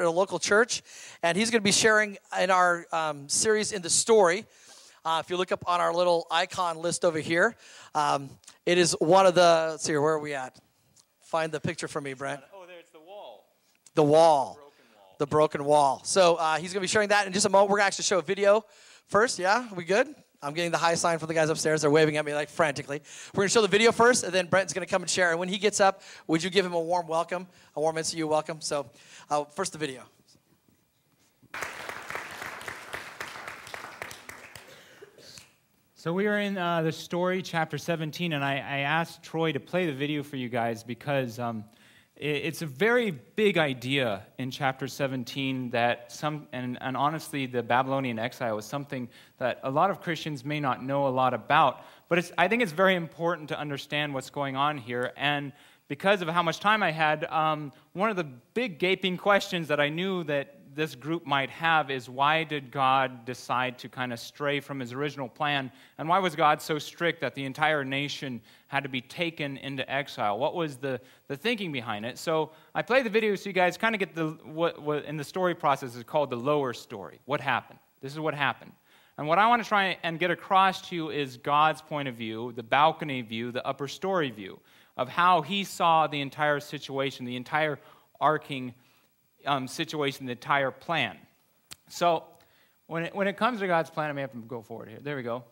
at a local church, and he's going to be sharing in our series in the story. If you look up on our little icon list over here, it is one of the, let's see here, where are we at? Find the picture for me, Brent. Oh, there's the wall. The wall. The broken wall. So he's going to be sharing that in just a moment. We're going to actually show a video first. Yeah, we good? I'm getting the high sign from the guys upstairs. They're waving at me like frantically. We're going to show the video first, and then Brent's going to come and share. And when he gets up, would you give him a warm welcome, a warm NCU welcome? So first the video. So we are in the story, chapter 17, and I asked Troy to play the video for you guys because it's a very big idea in chapter 17 that and honestly, the Babylonian exile is something that a lot of Christians may not know a lot about, but I think it's very important to understand what's going on here, and because of how much time I had, one of the big gaping questions that I knew that this group might have is, why did God decide to kind of stray from his original plan? And why was God so strict that the entire nation had to be taken into exile? What was the thinking behind it? So I played the video so you guys kind of get what in the story process is called the lower story. What happened? This is what happened. And what I want to try and get across to you is God's point of view, the balcony view, the upper story view of how he saw the entire situation, the entire arcing situation, the entire plan. So when it comes to God's plan, I may have to go forward here. There we go.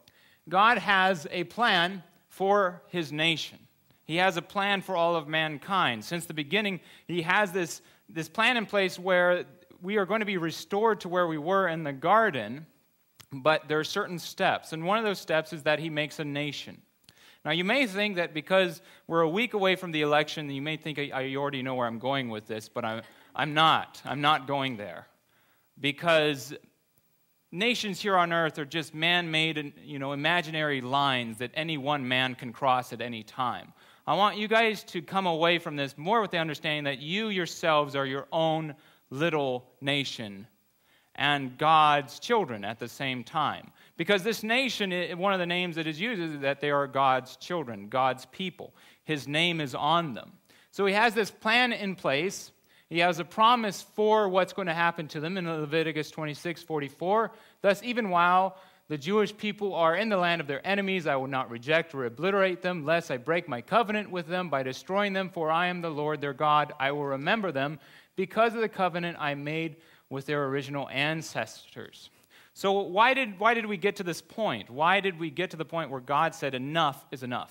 God has a plan for his nation. He has a plan for all of mankind. Since the beginning, he has this plan in place where we are going to be restored to where we were in the garden, but there are certain steps. And one of those steps is that he makes a nation. Now, you may think that because we're a week away from the election, you may think I already know where I'm going with this, but I'm not. I'm not going there. Because nations here on earth are just man-made, imaginary lines that any one man can cross at any time. I want you guys to come away from this more with the understanding that you yourselves are your own little nation and God's children at the same time. Because this nation, one of the names that is used is that they are God's children, God's people. His name is on them. So he has this plan in place. He has a promise for what's going to happen to them in Leviticus 26:44. Thus, even while the Jewish people are in the land of their enemies, I will not reject or obliterate them, lest I break my covenant with them by destroying them, for I am the Lord their God. I will remember them because of the covenant I made with their original ancestors. So why did we get to this point? Why did we get to the point where God said enough is enough?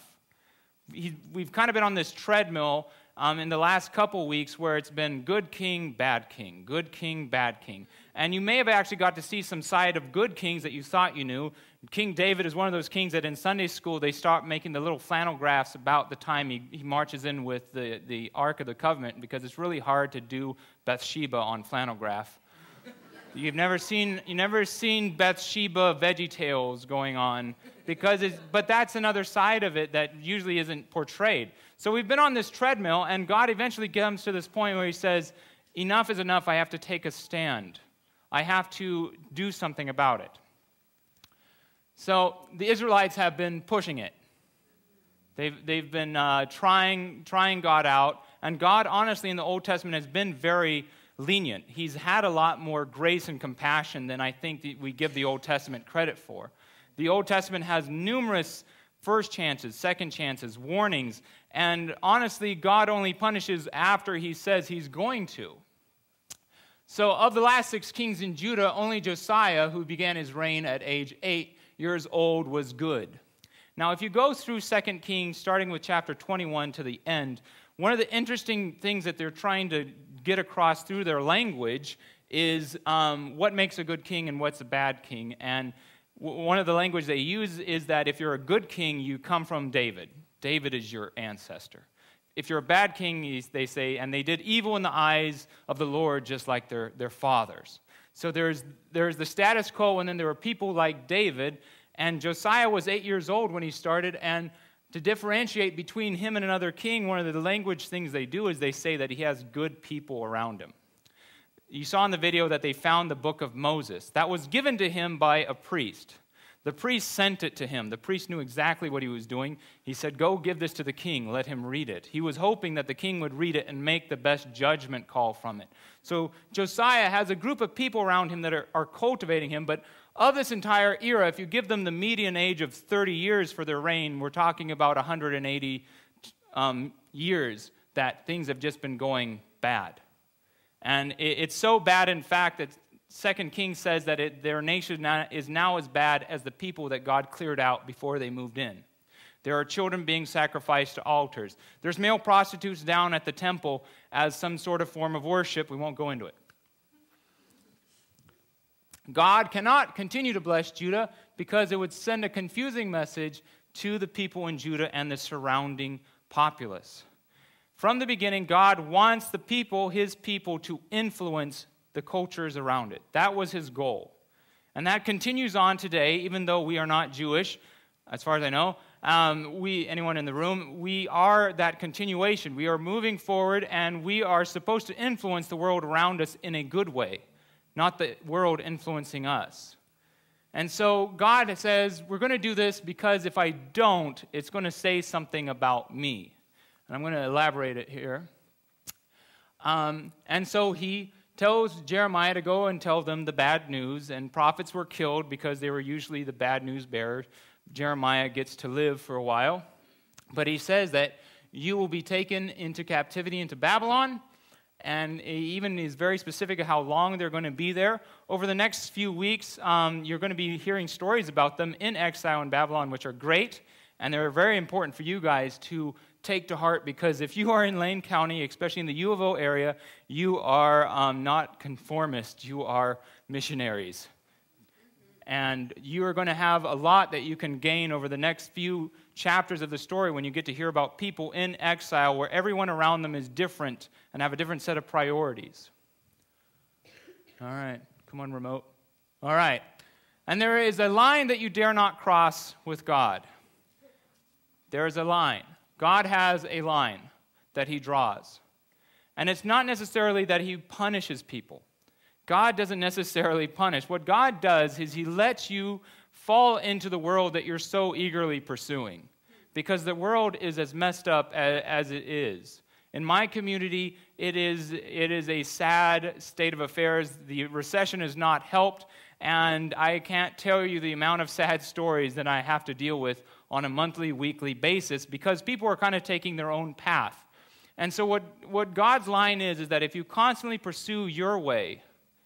We've kind of been on this treadmill in the last couple weeks where it's been good king, bad king, good king, bad king. And you may have actually got to see some side of good kings that you thought you knew. King David is one of those kings that in Sunday school they start making the little flannel graphs about the time he marches in with the Ark of the Covenant, because it's really hard to do Bathsheba on flannel graph. You've never seen Bathsheba VeggieTales going on, but that's another side of it that usually isn't portrayed. So we've been on this treadmill, and God eventually comes to this point where he says, enough is enough, I have to take a stand. I have to do something about it. So the Israelites have been pushing it. They've been trying God out, and God, honestly, in the Old Testament has been very lenient. He's had a lot more grace and compassion than I think that we give the Old Testament credit for. The Old Testament has numerous first chances, second chances, warnings, and honestly, God only punishes after he says he's going to. So of the last 6 kings in Judah, only Josiah, who began his reign at age 8 years old, was good. Now, if you go through 2 Kings, starting with chapter 21 to the end, one of the interesting things that they're trying to get across through their language is what makes a good king and what's a bad king. And one of the language they use is that if you're a good king, you come from David. David is your ancestor. If you're a bad king, they say, and they did evil in the eyes of the Lord just like their fathers. So there's the status quo, and then there were people like David, and Josiah was 8 years old when he started, and to differentiate between him and another king, one of the language things they do is they say that he has good people around him. You saw in the video that they found the book of Moses. That was given to him by a priest. The priest sent it to him. The priest knew exactly what he was doing. He said, go give this to the king. Let him read it. He was hoping that the king would read it and make the best judgment call from it. So Josiah has a group of people around him that are cultivating him, but of this entire era, if you give them the median age of 30 years for their reign, we're talking about 180 years that things have just been going bad. And it's so bad, in fact, that 2 Kings says that their nation is now as bad as the people that God cleared out before they moved in. There are children being sacrificed to altars. There's male prostitutes down at the temple as some sort of form of worship. We won't go into it. God cannot continue to bless Judah because it would send a confusing message to the people in Judah and the surrounding populace. From the beginning, God wants the people, his people, to influence the cultures around it. That was his goal. And that continues on today, even though we are not Jewish, as far as I know. Anyone in the room, we are that continuation. We are moving forward, and we are supposed to influence the world around us in a good way, not the world influencing us. And so God says, we're going to do this because if I don't, it's going to say something about me. And I'm going to elaborate it here. And so he tells Jeremiah to go and tell them the bad news, and prophets were killed because they were usually the bad news bearers. Jeremiah gets to live for a while. But he says that you will be taken into captivity into Babylon, and he even is very specific of how long they're going to be there. Over the next few weeks, you're going to be hearing stories about them in exile in Babylon, which are great, and they're very important for you guys to take to heart, because if you are in Lane County, especially in the U of O area, you are not conformists, you are missionaries. And you are going to have a lot that you can gain over the next few chapters of the story when you get to hear about people in exile where everyone around them is different and have a different set of priorities. All right, come on, remote. All right. And there is a line that you dare not cross with God. There is a line. God has a line that he draws. And it's not necessarily that he punishes people. God doesn't necessarily punish. What God does is he lets you fall into the world that you're so eagerly pursuing, because the world is as messed up as it is. In my community, it is a sad state of affairs. The recession has not helped, and I can't tell you the amount of sad stories that I have to deal with on a monthly, weekly basis, because people are kind of taking their own path. And so what God's line is that if you constantly pursue your way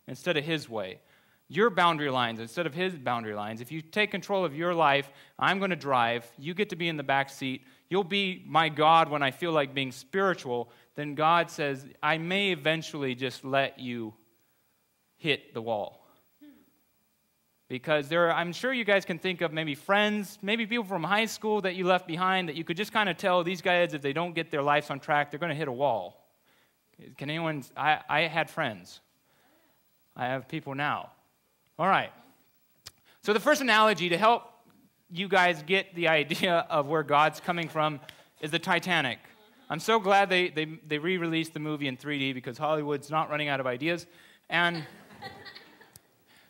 instead of his way, your boundary lines instead of his boundary lines, if you take control of your life, I'm going to drive, you get to be in the back seat, you'll be my God when I feel like being spiritual, then God says, I may eventually just let you hit the wall. Because I'm sure you guys can think of maybe friends, maybe people from high school that you left behind that you could just kind of tell these guys, if they don't get their lives on track, they're going to hit a wall. Can anyone? I had friends. I have people now. All right. So the first analogy to help you guys get the idea of where God's coming from is the Titanic. I'm so glad they re-released the movie in 3D because Hollywood's not running out of ideas. And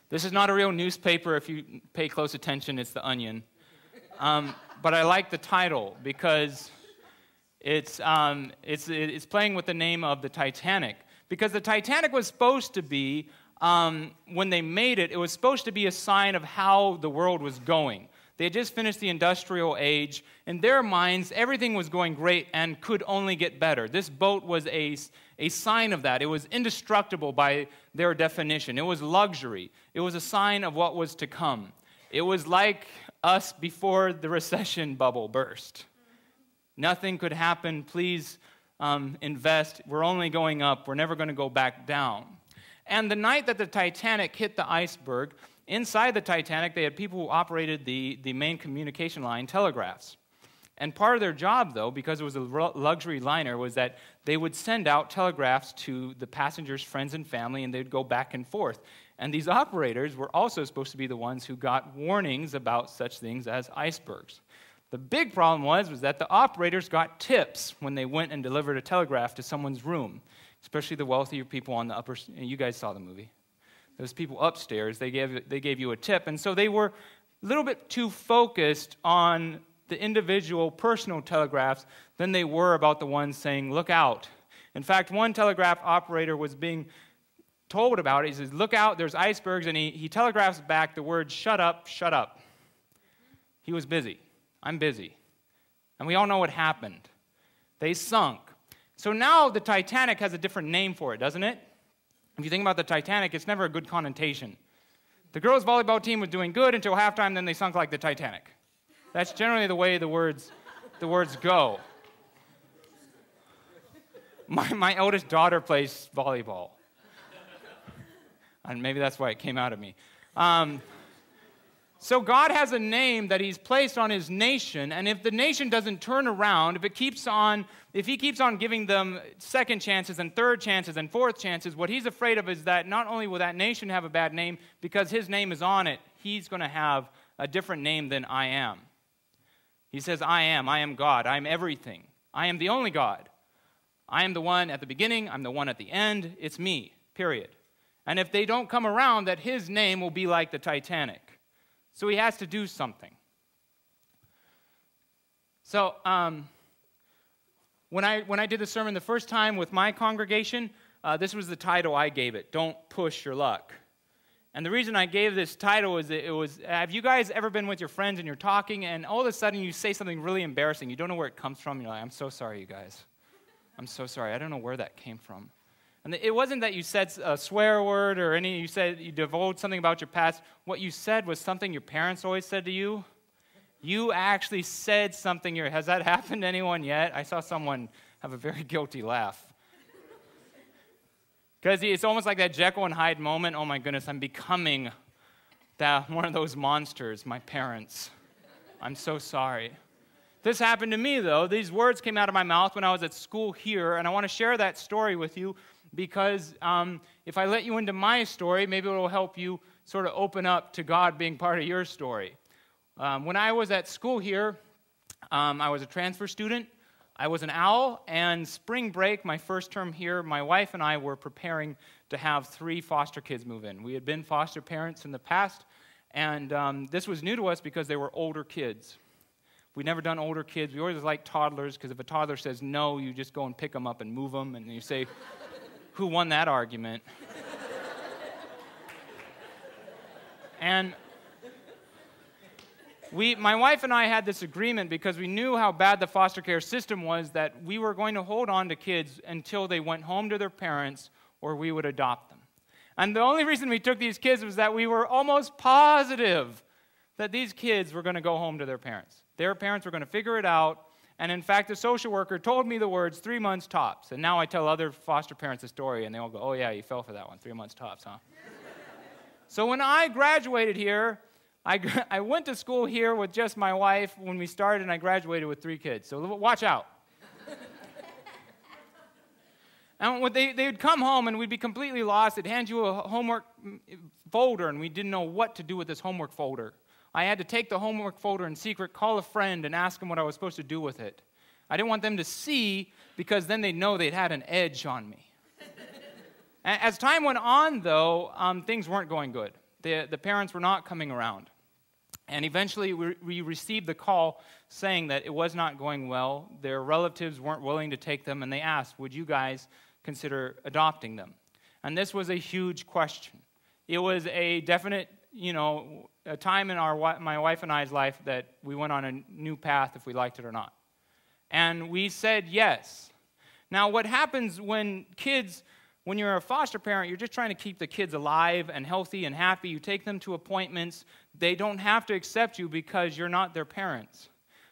this is not a real newspaper. If you pay close attention, it's The Onion. But I like the title because it's playing with the name of the Titanic. Because the Titanic was supposed to be, when they made it, it was supposed to be a sign of how the world was going. They had just finished the industrial age. In their minds, everything was going great and could only get better. This boat was a sign of that. It was indestructible by their definition. It was luxury. It was a sign of what was to come. It was like us before the recession bubble burst. Nothing could happen. Please invest. We're only going up. We're never going to go back down. And the night that the Titanic hit the iceberg, inside the Titanic, they had people who operated the main communication line, telegraphs. And part of their job, though, because it was a luxury liner, was that they would send out telegraphs to the passengers' friends and family, and they'd go back and forth. And these operators were also supposed to be the ones who got warnings about such things as icebergs. The big problem was that the operators got tips when they went and delivered a telegraph to someone's room, especially the wealthier people on the upper. You guys saw the movie. Those people upstairs, they gave you a tip, and so they were a little bit too focused on the individual personal telegraphs than they were about the ones saying, look out. In fact, one telegraph operator was being told about it. He says, look out, there's icebergs, and he telegraphs back the word, shut up, shut up. He was busy. I'm busy. And we all know what happened. They sunk. So now the Titanic has a different name for it, doesn't it? If you think about the Titanic, it's never a good connotation. The girls' volleyball team was doing good until halftime, then they sunk like the Titanic. That's generally the way the words go. My eldest daughter plays volleyball. And maybe that's why it came out of me. So God has a name that he's placed on his nation, and if the nation doesn't turn around, if he keeps on giving them second chances and third chances and fourth chances, what he's afraid of is that not only will that nation have a bad name, because his name is on it, he's going to have a different name than I am. He says, I am God, I am everything. I am the only God. I am the one at the beginning, I'm the one at the end, it's me, period. And if they don't come around, that his name will be like the Titanic. So he has to do something. So when I did the sermon the first time with my congregation, this was the title I gave it, Don't Push Your Luck. And the reason I gave this title is that it was, have you guys ever been with your friends and you're talking and all of a sudden you say something really embarrassing, you don't know where it comes from, you're like, I'm so sorry, you guys. I'm so sorry, I don't know where that came from. And it wasn't that you said a swear word or you said you divulged something about your past. What you said was something your parents always said to you. You actually said something. Has that happened to anyone yet? I saw someone have a very guilty laugh. Because it's almost like that Jekyll and Hyde moment. Oh my goodness, I'm becoming one of those monsters, my parents. I'm so sorry. This happened to me, though. These words came out of my mouth when I was at school here, and I want to share that story with you because if I let you into my story, maybe it will help you sort of open up to God being part of your story. When I was at school here, I was a transfer student. I was an owl, and spring break, my first term here, my wife and I were preparing to have 3 foster kids move in. We had been foster parents in the past, and this was new to us because they were older kids. We'd never done older kids. We always liked toddlers, because if a toddler says no, you just go and pick them up and move them, and you say, who won that argument? And my wife and I had this agreement because we knew how bad the foster care system was that we were going to hold on to kids until they went home to their parents or we would adopt them. And the only reason we took these kids was that we were almost positive that these kids were going to go home to their parents. Their parents were going to figure it out. And in fact, the social worker told me the words, 3 months tops. And now I tell other foster parents the story, and they all go, oh yeah, you fell for that one, 3 months tops, huh? So when I graduated here, I went to school here with just my wife when we started, and I graduated with 3 kids. So watch out. And they would come home, and we'd be completely lost. They'd hand you a homework folder, and we didn't know what to do with this homework folder. I had to take the homework folder in secret, call a friend, and ask them what I was supposed to do with it. I didn't want them to see, because then they'd know they'd had an edge on me. As time went on, though, things weren't going good. The parents were not coming around. And eventually, we received the call saying that it was not going well. Their relatives weren't willing to take them, and they asked, would you guys consider adopting them? And this was a huge question. It was a definite, a time in my wife and I's life that we went on a new path if we liked it or not. And we said yes. Now, what happens when you're a foster parent, you're just trying to keep the kids alive and healthy and happy. You take them to appointments. They don't have to accept you because you're not their parents.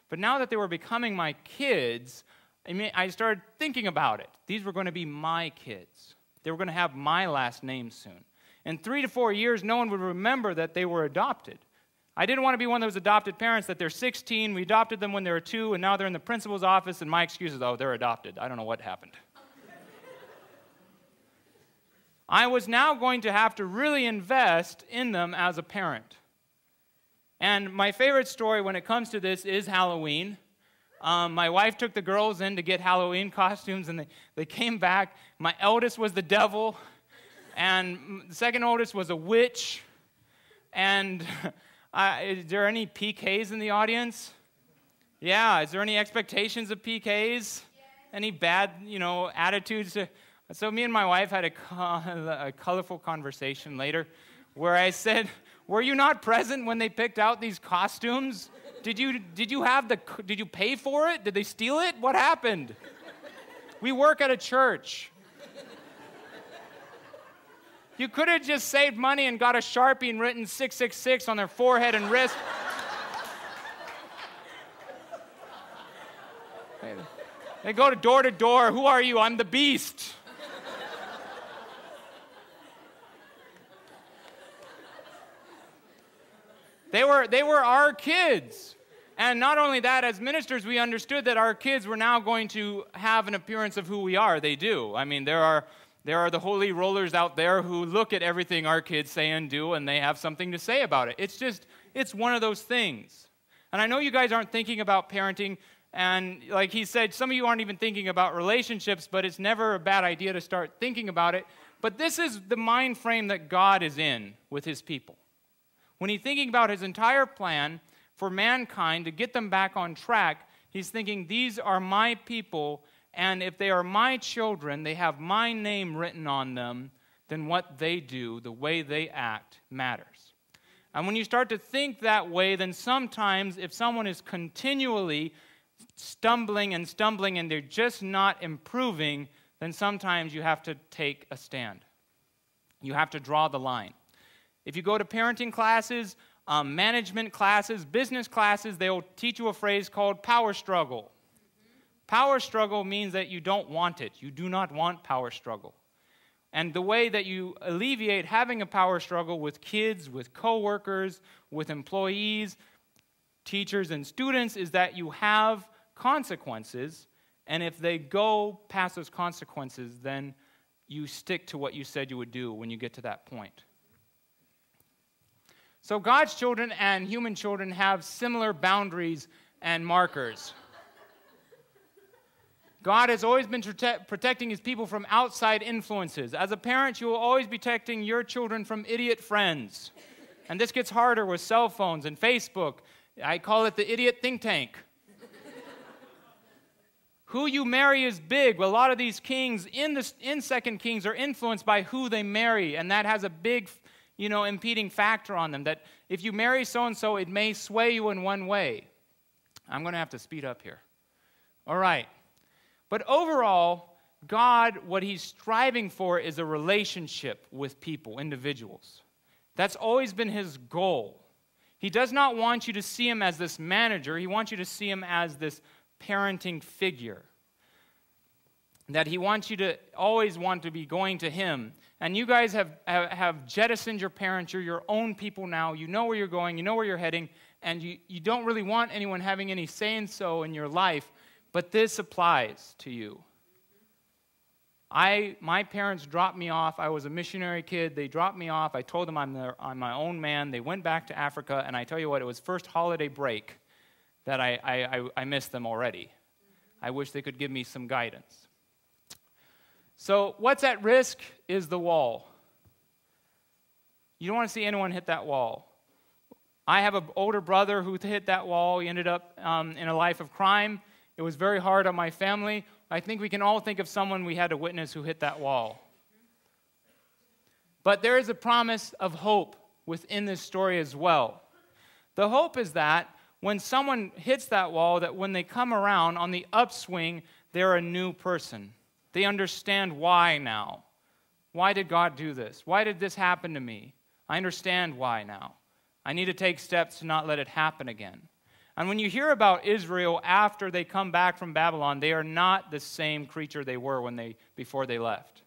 But now that they were becoming my kids, I started thinking about it. These were going to be my kids. They were going to have my last name soon. In 3 to 4 years, no one would remember that they were adopted. I didn't want to be one of those adopted parents that they're 16, we adopted them when they were 2, and now they're in the principal's office, and my excuse is, oh, they're adopted. I don't know what happened. I was now going to have to really invest in them as a parent. And my favorite story when it comes to this is Halloween. My wife took the girls in to get Halloween costumes, and they came back. My eldest was the devil, and the second oldest was a witch. And Is there any PKs in the audience? Yeah. Is there any expectations of PKs? Yes. Any bad, attitudes? So me and my wife had a colorful conversation later where I said, were you not present when they picked out these costumes? Did you pay for it? Did they steal it? What happened? We work at a church. You could have just saved money and got a Sharpie and written 666 on their forehead and wrist. They go to door. Who are you? I'm the Beast. They were our kids. And not only that, as ministers, we understood that our kids were now going to have an appearance of who we are. They do. I mean, there are the holy rollers out there who look at everything our kids say and do, and they have something to say about it. It's one of those things. And I know you guys aren't thinking about parenting, and like he said, some of you aren't even thinking about relationships, but it's never a bad idea to start thinking about it. But this is the mind frame that God is in with his people. When he's thinking about his entire plan for mankind to get them back on track, he's thinking, these are my people, and if they are my children, they have my name written on them, then what they do, the way they act, matters. And when you start to think that way, then sometimes if someone is continually stumbling and they're just not improving, then sometimes you have to take a stand. You have to draw the line. If you go to parenting classes, management classes, business classes, they'll teach you a phrase called power struggle. Power struggle means that you don't want it. You do not want power struggle. And the way that you alleviate having a power struggle with kids, with coworkers, with employees, teachers, and students is that you have consequences, and if they go past those consequences, then you stick to what you said you would do when you get to that point. So God's children and human children have similar boundaries and markers. God has always been protecting his people from outside influences. As a parent, you will always be protecting your children from idiot friends. And this gets harder with cell phones and Facebook. I call it the idiot think tank. Who you marry is big. A lot of these kings in 2 Kings are influenced by who they marry, and that has a big impeding factor on them, that if you marry so-and-so, it may sway you in one way. I'm going to have to speed up here. All right. But overall, God, what he's striving for is a relationship with people, individuals. That's always been his goal. He does not want you to see him as this manager. He wants you to see him as this parenting figure. That he wants you to always want to be going to him. And you guys have jettisoned your parents. You're your own people now. You know where you're going. You know where you're heading. And you don't really want anyone having any say-and-so in your life. But this applies to you. My parents dropped me off. I was a missionary kid. They dropped me off. I told them I'm my own man. They went back to Africa. And I tell you what, it was first holiday break that I missed them already. I wish they could give me some guidance. So what's at risk is the wall. You don't want to see anyone hit that wall. I have an older brother who hit that wall. He ended up in a life of crime. It was very hard on my family. I think we can all think of someone we had to witness who hit that wall. But there is a promise of hope within this story as well. The hope is that when someone hits that wall, that when they come around on the upswing, they're a new person. They understand why now. Why did God do this? Why did this happen to me? I understand why now. I need to take steps to not let it happen again. And when you hear about Israel after they come back from Babylon, they are not the same creature they were before they left.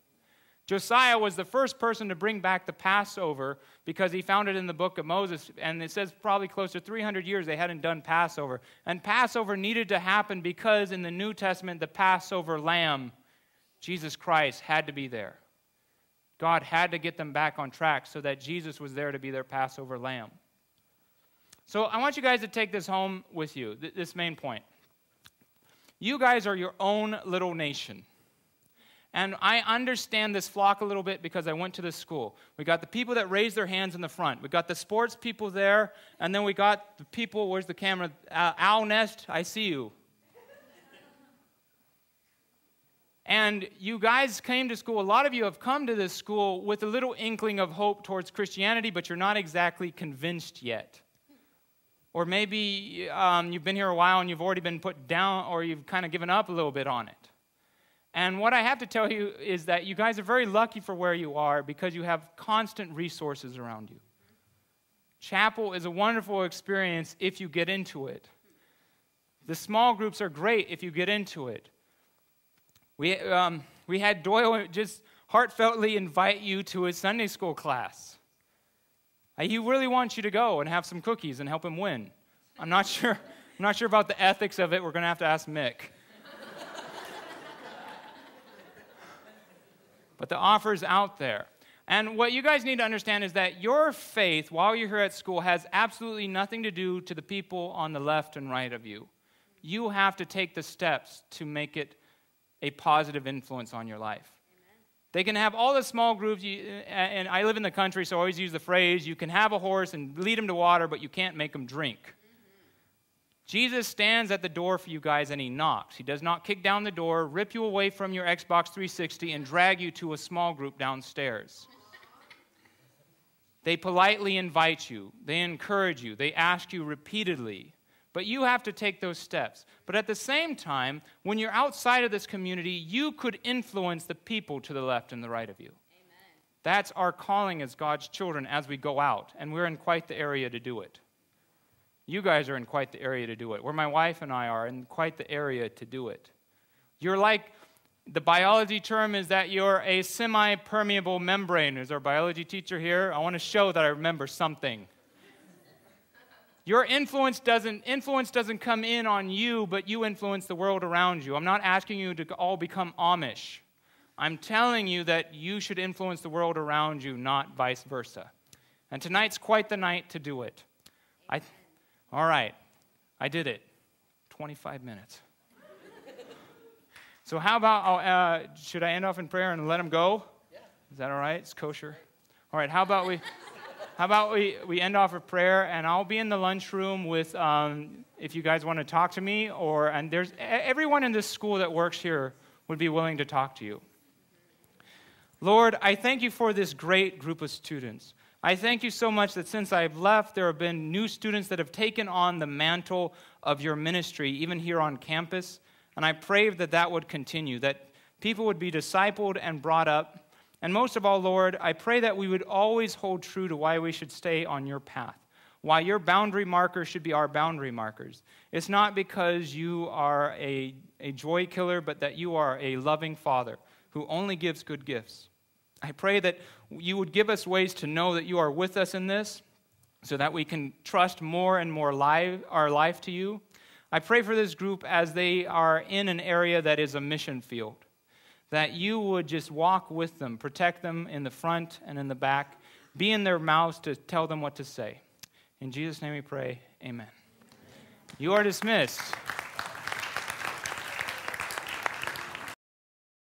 Josiah was the first person to bring back the Passover because he found it in the book of Moses, and it says probably close to 300 years they hadn't done Passover. And Passover needed to happen because in the New Testament, the Passover lamb, Jesus Christ, had to be there. God had to get them back on track so that Jesus was there to be their Passover lamb. So I want you guys to take this home with you, this main point. You guys are your own little nation. And I understand this flock a little bit because I went to this school. We got the people that raise their hands in the front. We got the sports people there. And then we got the people, where's the camera? Owl Nest, I see you. And you guys came to school. A lot of you have come to this school with a little inkling of hope towards Christianity, but you're not exactly convinced yet. Or maybe you've been here a while and you've already been put down, or you've kind of given up a little bit on it. And what I have to tell you is that you guys are very lucky for where you are because you have constant resources around you. Chapel is a wonderful experience if you get into it. The small groups are great if you get into it. We had Doyle just heartfeltly invite you to his Sunday school class. He really wants you to go and have some cookies and help him win. I'm not sure about the ethics of it. We're going to have to ask Mick. But the offer's out there. And what you guys need to understand is that your faith, while you're here at school, has absolutely nothing to do to the people on the left and right of you. You have to take the steps to make it a positive influence on your life. Amen. They can have all the small groups, and I live in the country, so I always use the phrase, you can have a horse and lead him to water, but you can't make him drink. Jesus stands at the door for you guys and he knocks. He does not kick down the door, rip you away from your Xbox 360, and drag you to a small group downstairs. They politely invite you. They encourage you. They ask you repeatedly. But you have to take those steps. But at the same time, when you're outside of this community, you could influence the people to the left and the right of you. Amen. That's our calling as God's children as we go out. And we're in quite the area to do it. You guys are in quite the area to do it. Where my wife and I are in quite the area to do it. You're like, the biology term is that you're a semi-permeable membrane. There's our biology teacher here. I want to show that I remember something. Your influence doesn't come in on you, but you influence the world around you. I'm not asking you to all become Amish. I'm telling you that you should influence the world around you, not vice versa. And tonight's quite the night to do it. All right, I did it. 25 minutes. So how about, should I end off in prayer and let him go? Yeah. Is that all right? It's kosher. All right, how about we end off with prayer, and I'll be in the lunchroom with, if you guys want to talk to me, and there's everyone in this school that works here would be willing to talk to you. Lord, I thank you for this great group of students. I thank you so much that since I've left, there have been new students that have taken on the mantle of your ministry, even here on campus, and I pray that that would continue, that people would be discipled and brought up. And most of all, Lord, I pray that we would always hold true to why we should stay on your path, why your boundary markers should be our boundary markers. It's not because you are a joy killer, but that you are a loving Father who only gives good gifts. I pray that you would give us ways to know that you are with us in this so that we can trust more and more our life to you. I pray for this group as they are in an area that is a mission field, that you would just walk with them, protect them in the front and in the back, be in their mouths to tell them what to say. In Jesus' name we pray, amen. You are dismissed.